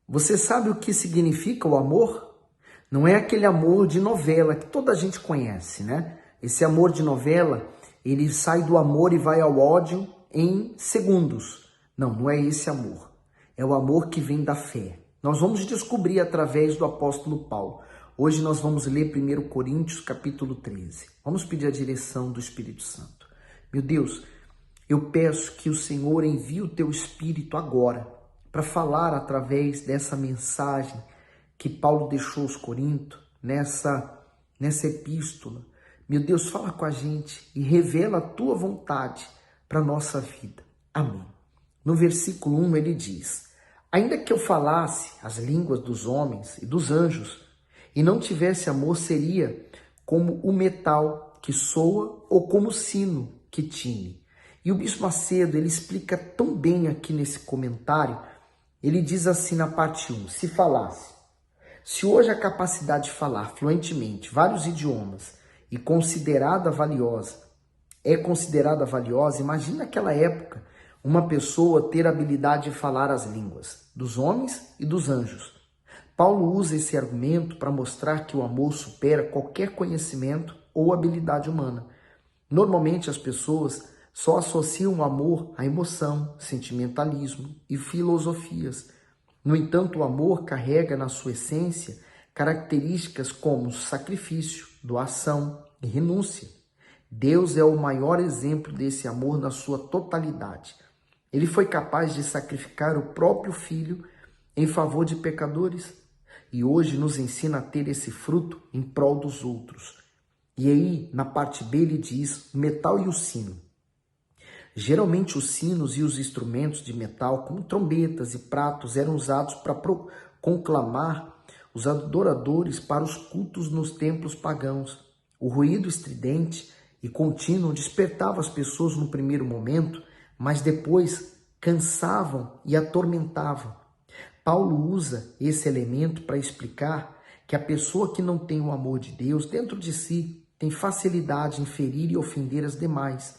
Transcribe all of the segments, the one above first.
Você sabe o que significa o amor? Não é aquele amor de novela que toda a gente conhece, né? Esse amor de novela, ele sai do amor e vai ao ódio em segundos. Não, não é esse amor. É o amor que vem da fé. Nós vamos descobrir através do apóstolo Paulo. Hoje nós vamos ler 1 Coríntios capítulo 13. Vamos pedir a direção do Espírito Santo. Meu Deus, eu peço que o Senhor envie o teu Espírito agora para falar através dessa mensagem que Paulo deixou aos Coríntios, nessa epístola. Meu Deus, fala com a gente e revela a tua vontade para a nossa vida. Amém. No versículo 1 ele diz: ainda que eu falasse as línguas dos homens e dos anjos e não tivesse amor, seria como o metal que soa ou como o sino que tine. E o Bispo Macedo, ele explica tão bem aqui nesse comentário. Ele diz assim na parte 1, se hoje a capacidade de falar fluentemente vários idiomas é considerada valiosa, imagina naquela época uma pessoa ter a habilidade de falar as línguas dos homens e dos anjos. Paulo usa esse argumento para mostrar que o amor supera qualquer conhecimento ou habilidade humana. Normalmente as pessoas só associam o amor à emoção, sentimentalismo e filosofias. No entanto, o amor carrega na sua essência características como sacrifício, doação e renúncia. Deus é o maior exemplo desse amor na sua totalidade. Ele foi capaz de sacrificar o próprio Filho em favor de pecadores e hoje nos ensina a ter esse fruto em prol dos outros. E aí, na parte B, ele diz o metal e o sino. Geralmente os sinos e os instrumentos de metal, como trombetas e pratos, eram usados para conclamar os adoradores para os cultos nos templos pagãos. O ruído estridente e contínuo despertava as pessoas no primeiro momento, mas depois cansavam e atormentavam. Paulo usa esse elemento para explicar que a pessoa que não tem o amor de Deus dentro de si tem facilidade em ferir e ofender as demais.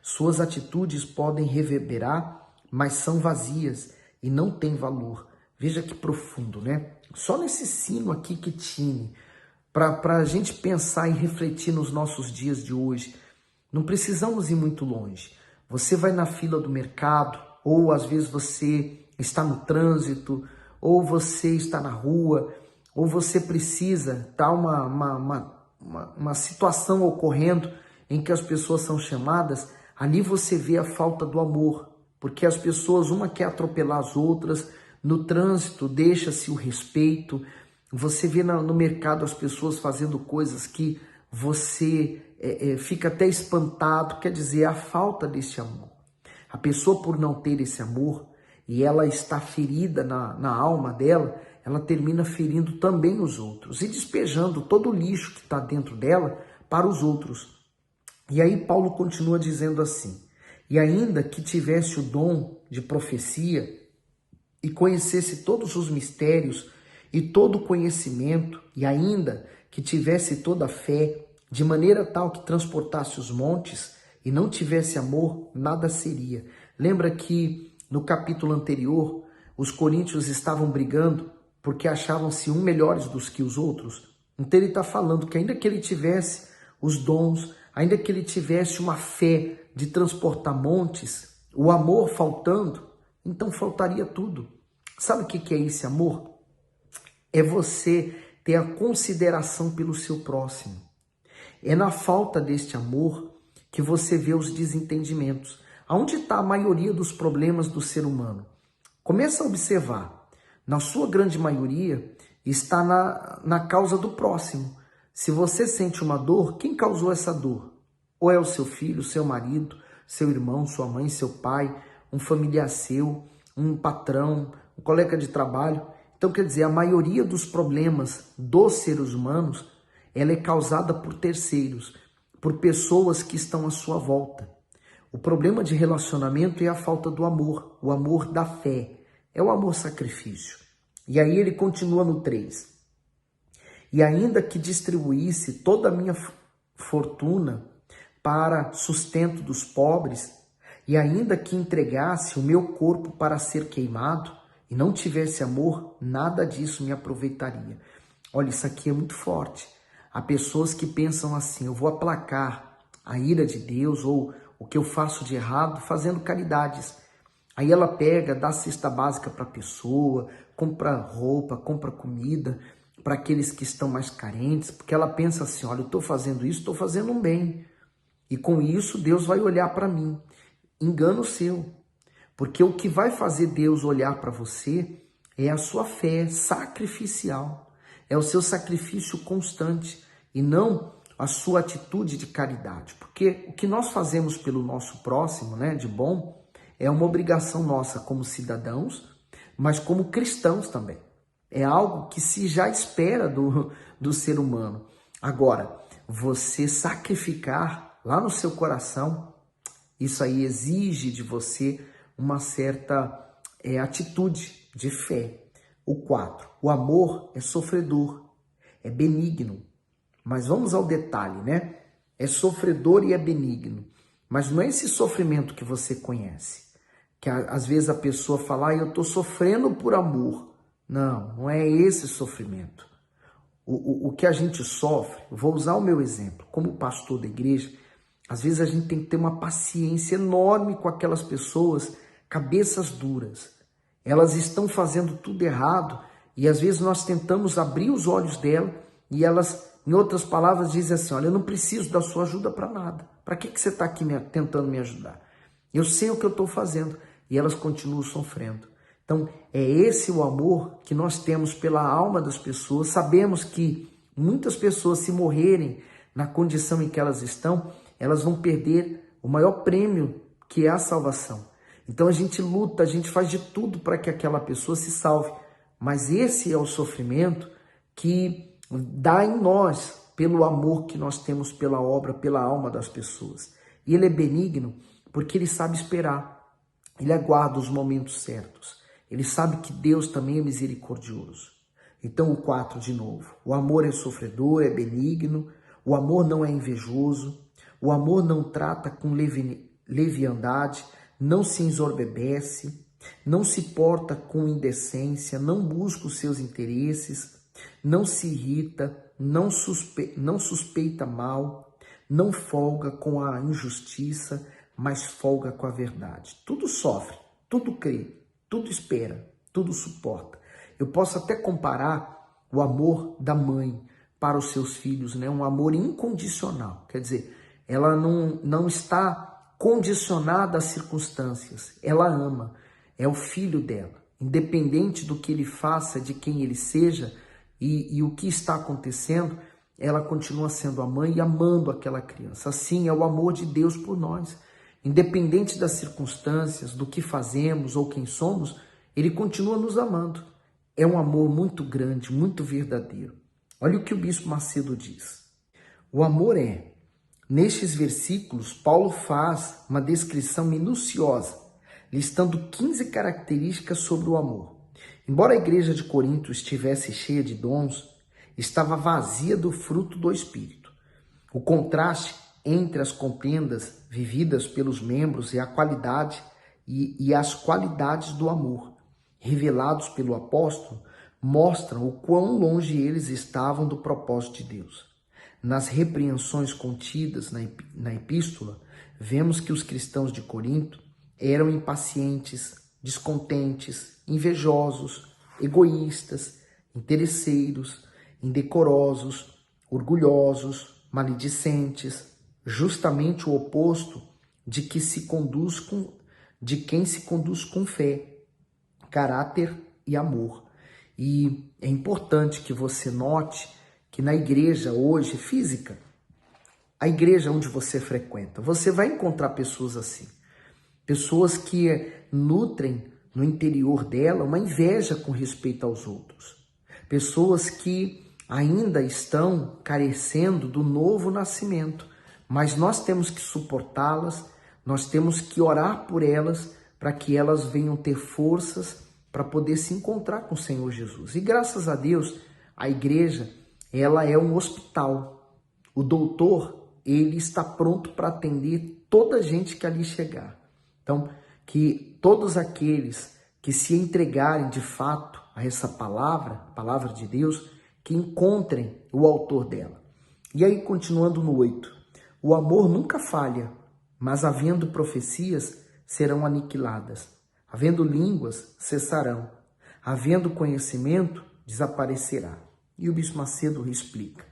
Suas atitudes podem reverberar, mas são vazias e não têm valor. Veja que profundo, né? Só nesse sino aqui que tine, para a gente pensar e refletir nos nossos dias de hoje. Não precisamos ir muito longe. Você vai na fila do mercado, ou às vezes você está no trânsito, ou você está na rua, ou você precisa estar uma situação ocorrendo em que as pessoas são chamadas. Ali você vê a falta do amor, porque as pessoas, uma quer atropelar as outras, no trânsito deixa-se o respeito, você vê no mercado as pessoas fazendo coisas que você fica até espantado, quer dizer, a falta desse amor. A pessoa, por não ter esse amor, e ela está ferida na alma dela, ela termina ferindo também os outros e despejando todo o lixo que está dentro dela para os outros. E aí Paulo continua dizendo assim: e ainda que tivesse o dom de profecia e conhecesse todos os mistérios e todo o conhecimento, e ainda que tivesse toda a fé, de maneira tal que transportasse os montes e não tivesse amor, nada seria. Lembra que no capítulo anterior os coríntios estavam brigando porque achavam-se uns melhores do que os outros? Então ele está falando que ainda que ele tivesse os dons, ainda que ele tivesse uma fé de transportar montes, o amor faltando, então faltaria tudo. Sabe o que é esse amor? É você ter a consideração pelo seu próximo. É na falta deste amor que você vê os desentendimentos. Aonde está a maioria dos problemas do ser humano? Começa a observar. Na sua grande maioria, está na causa do próximo. Se você sente uma dor, quem causou essa dor? Ou é o seu filho, seu marido, seu irmão, sua mãe, seu pai, um familiar seu, um patrão, um colega de trabalho. Então, quer dizer, a maioria dos problemas dos seres humanos, ela é causada por terceiros, por pessoas que estão à sua volta. O problema de relacionamento é a falta do amor, o amor da fé, é o amor sacrifício. E aí ele continua no 3. E ainda que distribuísse toda a minha fortuna para sustento dos pobres, e ainda que entregasse o meu corpo para ser queimado, e não tivesse amor, nada disso me aproveitaria. Olha, isso aqui é muito forte. Há pessoas que pensam assim: eu vou aplacar a ira de Deus ou o que eu faço de errado fazendo caridades. Aí ela pega, dá cesta básica para a pessoa, compra roupa, compra comida para aqueles que estão mais carentes, porque ela pensa assim: olha, eu estou fazendo isso, estou fazendo um bem. E com isso Deus vai olhar para mim. Engano seu. Porque o que vai fazer Deus olhar para você é a sua fé sacrificial. É o seu sacrifício constante e não a sua atitude de caridade. Porque o que nós fazemos pelo nosso próximo, né, de bom, é uma obrigação nossa como cidadãos, mas como cristãos também. É algo que se já espera do ser humano. Agora, você sacrificar lá no seu coração, isso aí exige de você uma certa atitude de fé. O 4, o amor é sofredor, é benigno. Mas vamos ao detalhe, né? É sofredor e é benigno. Mas não é esse sofrimento que você conhece. Que às vezes a pessoa fala: eu estou sofrendo por amor. Não, não é esse sofrimento. O que a gente sofre, vou usar o meu exemplo, como pastor da igreja, às vezes a gente tem que ter uma paciência enorme com aquelas pessoas, cabeças duras. Elas estão fazendo tudo errado e às vezes nós tentamos abrir os olhos dela e elas, em outras palavras, dizem assim: olha, eu não preciso da sua ajuda para nada. Para que você está aqui tentando me ajudar? Eu sei o que eu estou fazendo. E elas continuam sofrendo. Então, é esse o amor que nós temos pela alma das pessoas. Sabemos que muitas pessoas, se morrerem na condição em que elas estão, elas vão perder o maior prêmio, que é a salvação. Então, a gente luta, a gente faz de tudo para que aquela pessoa se salve. Mas esse é o sofrimento que dá em nós, pelo amor que nós temos pela obra, pela alma das pessoas. E ele é benigno porque ele sabe esperar. Ele aguarda os momentos certos. Ele sabe que Deus também é misericordioso. Então o 4 de novo. O amor é sofredor, é benigno. O amor não é invejoso. O amor não trata com leviandade. Não se ensoberbece. Não se porta com indecência. Não busca os seus interesses. Não se irrita. Não suspeita mal. Não folga com a injustiça, mas folga com a verdade. Tudo sofre, tudo crê, tudo espera, tudo suporta. Eu posso até comparar o amor da mãe para os seus filhos, né? Um amor incondicional. Quer dizer, ela não está condicionada às circunstâncias. Ela ama, é o filho dela. Independente do que ele faça, de quem ele seja e o que está acontecendo, ela continua sendo a mãe e amando aquela criança. Assim é o amor de Deus por nós. Independente das circunstâncias, do que fazemos ou quem somos, ele continua nos amando. É um amor muito grande, muito verdadeiro. Olha o que o Bispo Macedo diz. O amor é, nestes versículos, Paulo faz uma descrição minuciosa, listando 15 características sobre o amor. Embora a igreja de Corinto estivesse cheia de dons, estava vazia do fruto do Espírito. O contraste entre as contendas vividas pelos membros e a qualidade e as qualidades do amor, revelados pelo apóstolo, mostram o quão longe eles estavam do propósito de Deus. Nas repreensões contidas na epístola, vemos que os cristãos de Corinto eram impacientes, descontentes, invejosos, egoístas, interesseiros, indecorosos, orgulhosos, maledicentes, justamente o oposto de quem se conduz com fé, caráter e amor. E é importante que você note que na igreja hoje, física, a igreja onde você frequenta, você vai encontrar pessoas assim. Pessoas que nutrem no interior dela uma inveja com respeito aos outros. Pessoas que ainda estão carecendo do novo nascimento. Mas nós temos que suportá-las, nós temos que orar por elas para que elas venham ter forças para poder se encontrar com o Senhor Jesus. E graças a Deus, a igreja, ela é um hospital. O doutor, ele está pronto para atender toda a gente que ali chegar. Então, que todos aqueles que se entregarem de fato a essa palavra, a palavra de Deus, que encontrem o autor dela. E aí, continuando no 8, o amor nunca falha, mas havendo profecias, serão aniquiladas. Havendo línguas, cessarão. Havendo conhecimento, desaparecerá. E o Bispo Macedo explica.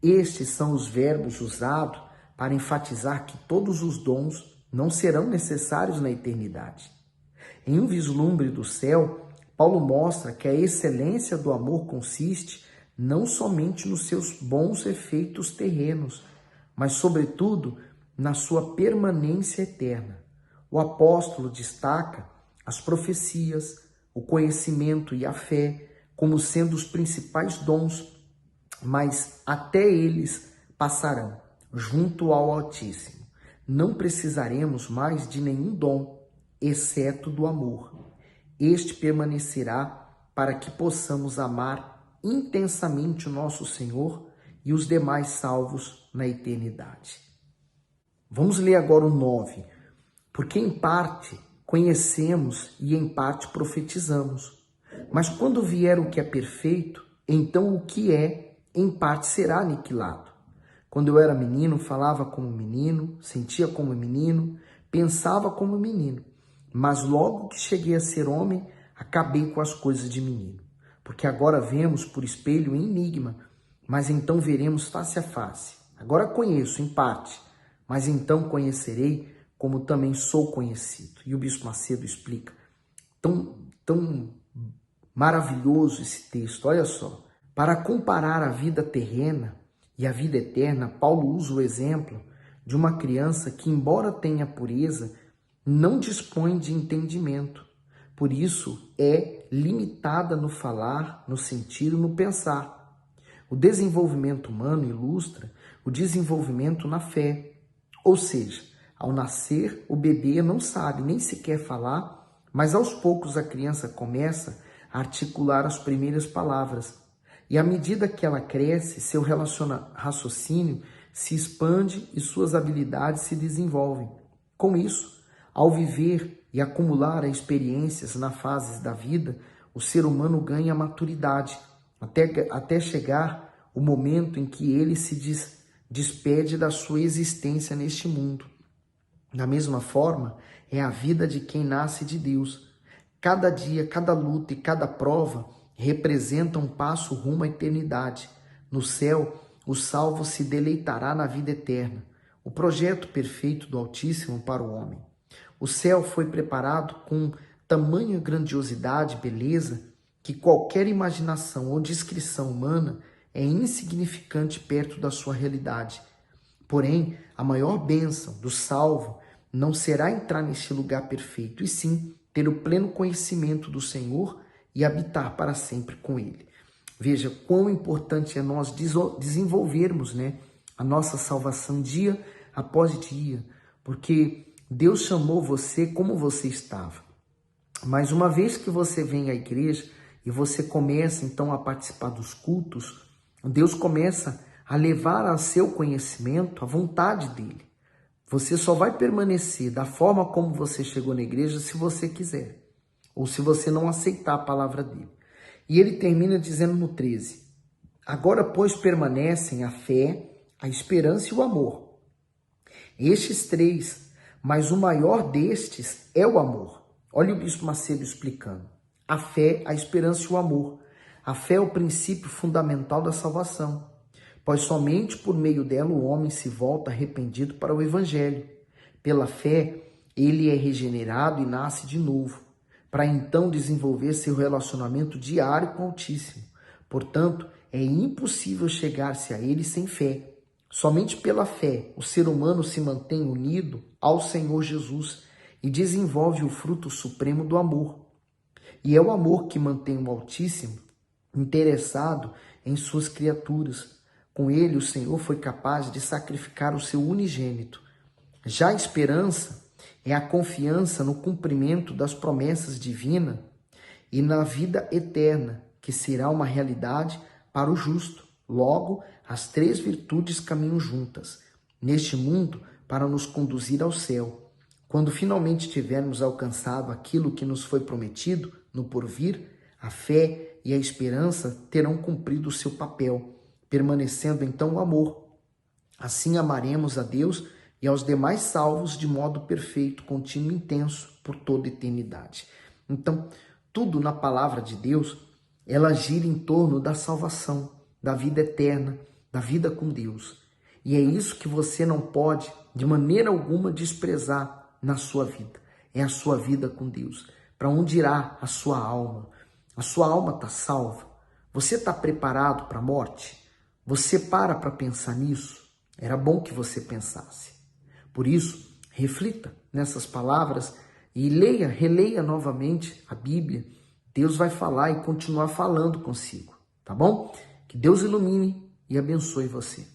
Estes são os verbos usados para enfatizar que todos os dons não serão necessários na eternidade. Em um vislumbre do céu, Paulo mostra que a excelência do amor consiste não somente nos seus bons efeitos terrenos, mas, sobretudo, na sua permanência eterna. O apóstolo destaca as profecias, o conhecimento e a fé como sendo os principais dons, mas até eles passarão, junto ao Altíssimo. Não precisaremos mais de nenhum dom, exceto do amor. Este permanecerá para que possamos amar intensamente o nosso Senhor e os demais salvos na eternidade. Vamos ler agora o 9. Porque em parte conhecemos e em parte profetizamos. Mas quando vier o que é perfeito, então o que é, em parte será aniquilado. Quando eu era menino, falava como menino, sentia como menino, pensava como menino. Mas logo que cheguei a ser homem, acabei com as coisas de menino. Porque agora vemos por espelho em enigma, mas então veremos face a face. Agora conheço em parte, mas então conhecerei como também sou conhecido. E o Bispo Macedo explica. Tão maravilhoso esse texto, olha só. Para comparar a vida terrena e a vida eterna, Paulo usa o exemplo de uma criança que, embora tenha pureza, não dispõe de entendimento. Por isso, é limitada no falar, no sentir e no pensar. O desenvolvimento humano ilustra o desenvolvimento na fé. Ou seja, ao nascer, o bebê não sabe nem sequer falar, mas aos poucos a criança começa a articular as primeiras palavras. E à medida que ela cresce, seu raciocínio se expande e suas habilidades se desenvolvem. Com isso, ao viver e acumular experiências nas fases da vida, o ser humano ganha maturidade, até chegar o momento em que ele se despede da sua existência neste mundo. Da mesma forma, é a vida de quem nasce de Deus. Cada dia, cada luta e cada prova representa um passo rumo à eternidade. No céu, o salvo se deleitará na vida eterna, o projeto perfeito do Altíssimo para o homem. O céu foi preparado com tamanha grandiosidade e beleza que qualquer imaginação ou descrição humana é insignificante perto da sua realidade. Porém, a maior bênção do salvo não será entrar neste lugar perfeito, e sim ter o pleno conhecimento do Senhor e habitar para sempre com Ele. Veja quão importante é nós desenvolvermos, a nossa salvação dia após dia, porque Deus chamou você como você estava. Mas uma vez que você vem à igreja e você começa então a participar dos cultos, Deus começa a levar a seu conhecimento a vontade dele. Você só vai permanecer da forma como você chegou na igreja se você quiser, ou se você não aceitar a palavra dele. E ele termina dizendo no 13, agora, pois, permanecem a fé, a esperança e o amor. Estes três, mas o maior destes é o amor. Olha o Bispo Macedo explicando. A fé, a esperança e o amor. A fé é o princípio fundamental da salvação, pois somente por meio dela o homem se volta arrependido para o Evangelho. Pela fé, ele é regenerado e nasce de novo, para então desenvolver seu relacionamento diário com o Altíssimo. Portanto, é impossível chegar-se a ele sem fé. Somente pela fé, o ser humano se mantém unido ao Senhor Jesus e desenvolve o fruto supremo do amor. E é o amor que mantém o Altíssimo interessado em suas criaturas. Com ele, o Senhor foi capaz de sacrificar o seu unigênito. Já a esperança é a confiança no cumprimento das promessas divinas e na vida eterna, que será uma realidade para o justo. Logo, as três virtudes caminham juntas neste mundo para nos conduzir ao céu. Quando finalmente tivermos alcançado aquilo que nos foi prometido no porvir, a fé e a esperança terão cumprido o seu papel, permanecendo então o amor. Assim amaremos a Deus e aos demais salvos de modo perfeito, contínuo e intenso por toda a eternidade. Então, tudo na palavra de Deus, ela gira em torno da salvação, da vida eterna, da vida com Deus. E é isso que você não pode, de maneira alguma, desprezar na sua vida. É a sua vida com Deus. Para onde irá a sua alma? A sua alma está salva? Você está preparado para a morte? Você para pensar nisso? Era bom que você pensasse. Por isso, reflita nessas palavras e releia novamente a Bíblia. Deus vai falar e continuar falando consigo, tá bom? Que Deus ilumine e abençoe você.